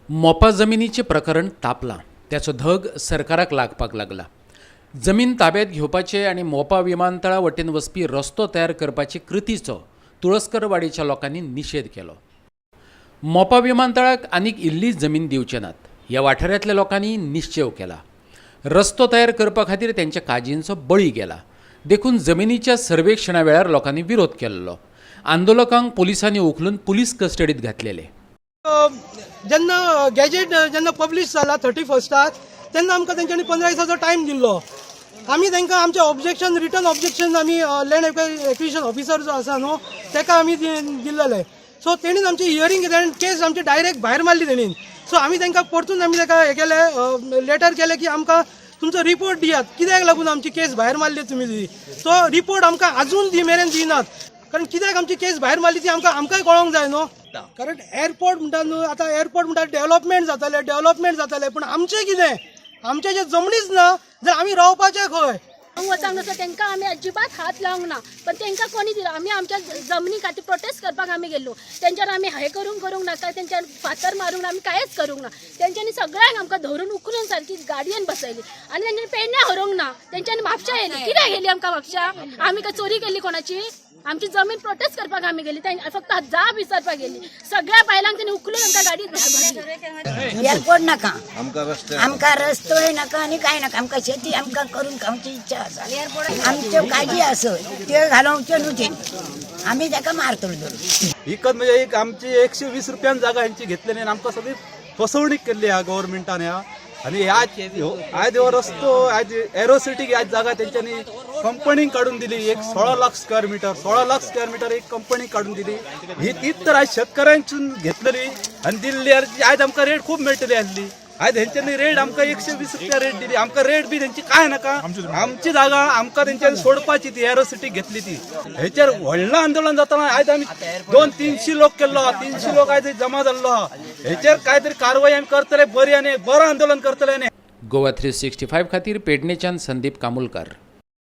मोपा जमिनीचे प्रकरण तापला, त्याचो धग सरकाराक लागपाक लागला। जमीन ताब्यात घेवपाचे आणि मोपा विमानतळा वटेन वचपी रस्तो तयार करपाचे कृतीचो तुळसकरवाडीच्या लोकांनी निषेध केलो। मोपा विमानतळाक आनीक इल्ली जमीन दिवचे नात ह्या वाठारांतल्या लोकांनी निश्चय केला। रस्तो तयार करपा खातीर त्यांच्या काजींचो बळी गेला देखून जमिनीच्या सर्वेक्षणा वेळार लोकांनी विरोध केल्लो। आंदोलकांक पोलिसांनी उखलून पुलीस कस्टडीत घातलेले। जेन्ना गॅजेट जेन्ना पब्लीश जाला 31 तेन्ना आमकां तेंच्यांनी 15 दिसाचो टायम दिल्लो। आमी तांकां आमचें ऑब्जेक्शन रिटर्न ऑब्जेक्शन आमी लँड एक्विजिशन ऑफिसर जो आसा न्हू ताका आमी दिल्लेले। सो तेणीन आमची हियरींग घेतली, केस आमची डायरेक्ट भायर मारली तेणीन। सो आमी तांकां परतून आमी ताका हे केलें, लेटर केलें की आमकां तुमचो रिपोर्ट दियात, कित्याक लागून आमची केस भायर मारली तुमी ती। तो रिपोर्ट आमकां अजून मेरेन दिनात, कारण कित्याक आमची केस भायर मारली ती आमकांय कळोंक जाय न्हू। कारण एअरपोर्ट म्हणटा न्हू, आतां एअरपोर्ट म्हणटा डेव्हलपमेंट जातालें पण आमचें कितें? आमचे जे जमनीच ना जाल्यार आमी रावपाचें खंय? वचांक नसता तांकां आमी अजिबात हात लावंक ना, पण तांकां कोणी दिला? आमी आमच्या जमनी खातीर प्रोटेस्ट करपाक आमी गेल्लो, तेंच्यार आमी हे करूंक नाका, तेंच्यार फातर मारूंक ना, आमी कांयच करूंक ना। तेंच्यांनी सगळ्यांक आमकां धरून उखलून सारकी गाडयेन बसयली आणि तेंच्यांनी पेडण्यां व्हरूंक ना। तेंच्यांनी म्हापशा येयली, कित्याक गेली आमकां म्हापशा? आमी काय चोरी केली कोणाची? आमची जमीन प्रोटेस्ट करपाक आमी गेली, फक्त जाप विचारपाक गेली। सगळ्या बायलांक तेणी उखलून आमकां गाडीत बसयली। एअरपोर्ट नाका आमकां रस्तोय नाका आणि काय नाका, आमकां शेती आमकां करून खावची इच्छा आसा। आमच्यो काजी आसत त्यो घालोवच्यो न्हू तेणी, आमी ताका मारतलो धरून। विकत म्हणजे एक आमची 120 रुपयान जागा यांची घेतलेली आणि आमकां सगळी फसवणूक केल्ली ह्या गव्हर्नमेंटान ह्या। आणि आज हो रस्तो आज एरोसिटी आज जागा तेंच्यांनी कंपनीक काढून दिली, एक 16 लाख स्क्वेअर मीटर एक कंपनी काढून दिली। ही तीच तर आज शेतकऱ्यांसून घेतलेली आणि दिल्ली, आज आमकां रेट खूप मेळटली आसली। आज हेंच्यांनी रेट आमकां 120 रुपया रेट दिली, आमकां रेट बी तेंची काय नाका। आमची जागा आमकां तेंच्यांनी सोडपाची, ती एरोसिटी घेतली ती। हेचेर व्हडलें आंदोलन जाताना आज आमी 200-300 लोक केल्लो आहा, 300 लोक आज जमा जाल्लो आहा। हेचेर काय तरी कारवाई आमी करतले, बरी आनी बरो आंदोलन करतले। गोवा 365 खातीर पेडणेच्यान संदीप कामुलकार।